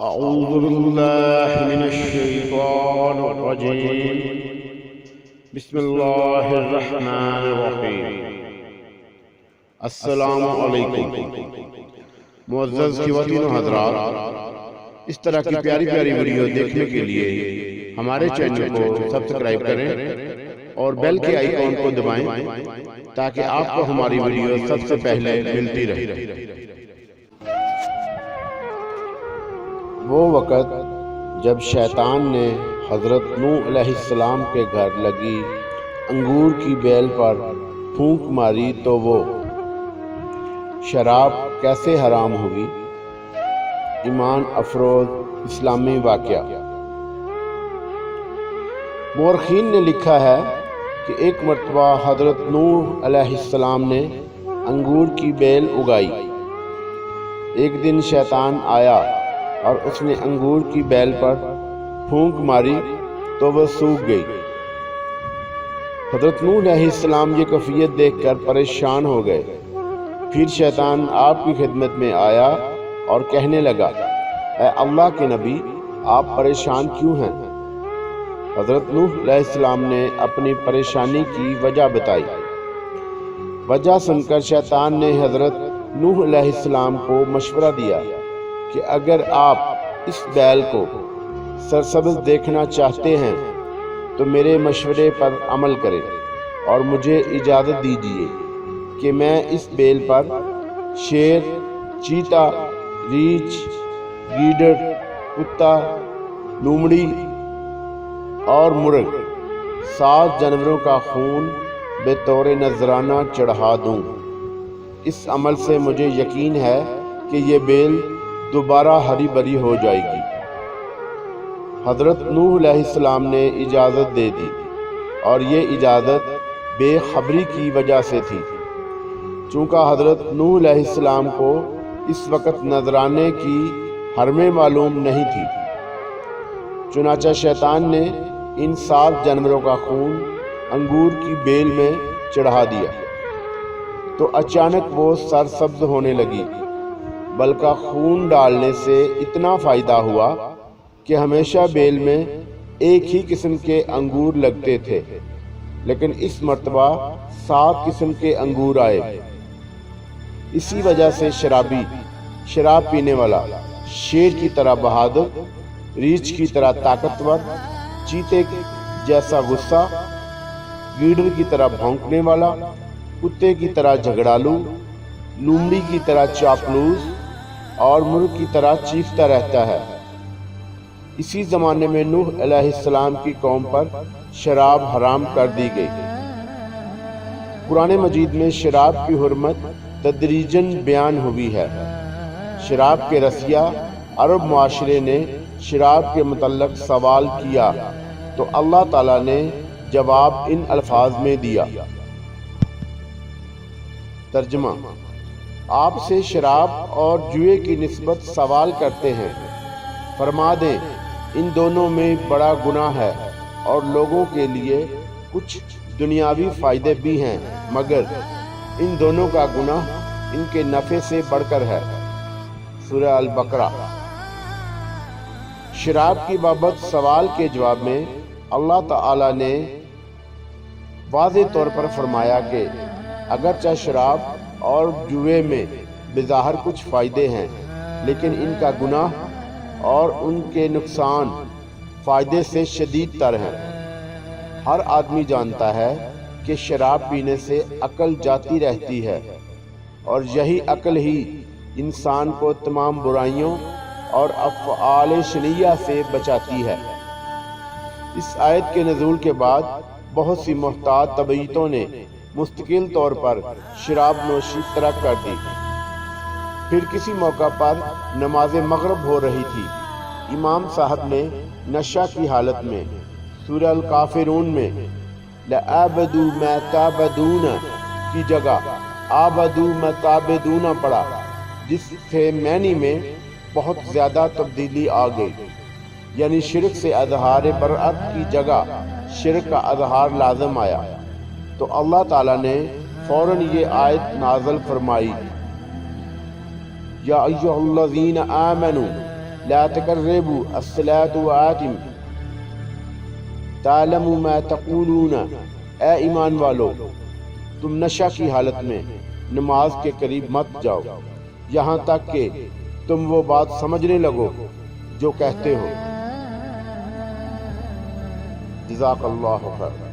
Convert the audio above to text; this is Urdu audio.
أعوذ بالله من الشيطان الرجيم بسم الله الرحمن الرحیم۔ السلام علیکم معزز خواتین و حضرات، اس طرح کی پیاری پیاری ویڈیو دیکھنے کے لیے ہمارے چینل کو سبسکرائب کریں اور بیل کے آئیکن کو دبائیں تاکہ آپ کو ہماری ویڈیو سب سے پہلے ملتی رہے۔ وہ وقت جب شیطان نے حضرت نوح علیہ السلام کے گھر لگی انگور کی بیل پر پھونک ماری تو وہ شراب کیسے حرام ہوگی؟ ایمان افروز اسلامی واقعہ۔ مورخین نے لکھا ہے کہ ایک مرتبہ حضرت نوح علیہ السلام نے انگور کی بیل اگائی۔ ایک دن شیطان آیا اور اس نے انگور کی بیل پر پھونک ماری تو وہ سوکھ گئی۔ حضرت نوح علیہ السلام یہ کیفیت دیکھ کر پریشان ہو گئے۔ پھر شیطان آپ کی خدمت میں آیا اور کہنے لگا، اے اللہ کے نبی، آپ پریشان کیوں ہیں؟ حضرت نوح علیہ السلام نے اپنی پریشانی کی وجہ بتائی۔ وجہ سن کر شیطان نے حضرت نوح علیہ السلام کو مشورہ دیا کہ اگر آپ اس بیل کو سرسبز دیکھنا چاہتے ہیں تو میرے مشورے پر عمل کریں اور مجھے اجازت دیجیے کہ میں اس بیل پر شیر، چیتا، ریچھ، گیدڑ، کتا، لومڑی اور مرغ 7 جانوروں کا خون بطور نذرانہ چڑھا دوں۔ اس عمل سے مجھے یقین ہے کہ یہ بیل دوبارہ ہری بھری ہو جائے گی۔ حضرت نوح علیہ السلام نے اجازت دے دی اور یہ اجازت بے خبری کی وجہ سے تھی، چونکہ حضرت نوح علیہ السلام کو اس وقت نذرانے کی حرمیں معلوم نہیں تھی۔ چنانچہ شیطان نے ان 7 جانوروں کا خون انگور کی بیل میں چڑھا دیا تو اچانک وہ سرسبز ہونے لگی، بلکہ خون ڈالنے سے اتنا فائدہ ہوا کہ ہمیشہ بیل میں ایک ہی قسم کے انگور لگتے تھے، لیکن اس مرتبہ 7 قسم کے انگور آئے۔ اسی وجہ سے شرابی، شراب پینے والا، شیر کی طرح بہادر، ریچھ کی طرح طاقتور، چیتے جیسا غصہ، گیدڑ کی طرح بھونکنے والا، کتے کی طرح جھگڑالو، لومڑی کی طرح چاپلوس اور مرغ کی طرح چیختا رہتا ہے۔ اسی زمانے میں نوح علیہ السلام کی قوم پر شراب حرام کر دی گئی۔ قرآن مجید میں شراب کی حرمت تدریجاً بیان ہوئی ہے۔ شراب کے رسیا عرب معاشرے نے شراب کے متعلق سوال کیا تو اللہ تعالیٰ نے جواب ان الفاظ میں دیا۔ ترجمہ: آپ سے شراب اور جوئے کی نسبت سوال کرتے ہیں، فرما دیں ان دونوں میں بڑا گناہ ہے اور لوگوں کے لیے کچھ دنیاوی فائدے بھی ہیں، مگر ان دونوں کا گناہ ان کے نفع سے بڑھ کر ہے۔ سورہ البقرہ۔ شراب کی بابت سوال کے جواب میں اللہ تعالی نے واضح طور پر فرمایا کہ اگرچہ شراب اور جوئے میں بظاہر کچھ فائدے ہیں، لیکن ان کا گناہ اور ان کے نقصان فائدے سے شدید تر ہیں۔ ہر آدمی جانتا ہے کہ شراب پینے سے عقل جاتی رہتی ہے اور یہی عقل ہی انسان کو تمام برائیوں اور افعال شنیعہ سے بچاتی ہے۔ اس آیت کے نزول کے بعد بہت سی محتاط طبیعتوں نے مستقل طور پر شراب نوشی ترک کر دی۔ پھر کسی موقع پر نماز مغرب ہو رہی تھی، امام صاحب نے نشہ کی حالت میں سورہ الکافرون میں لَعَبَدُوا مَا تَعْبَدُونَ کی جگہ عَبَدُوا مَا تَعْبُدُونَ پڑھا، جس سے معنی میں بہت زیادہ تبدیلی آ گئی، یعنی شرک سے اظہار برأت کی جگہ شرک کا اظہار لازم آیا۔ تو اللہ تعالیٰ نے فوراً یہ آیت نازل فرمائی، یا ایھا الذین آمنوا لا تقربوا الصلاة وآتم تعلموا ما تقولون، اے ایمان والو تم نشہ کی حالت میں نماز کے قریب مت جاؤ یہاں تک کہ تم وہ بات سمجھنے لگو جو کہتے ہو۔ جزاک اللہ خیر۔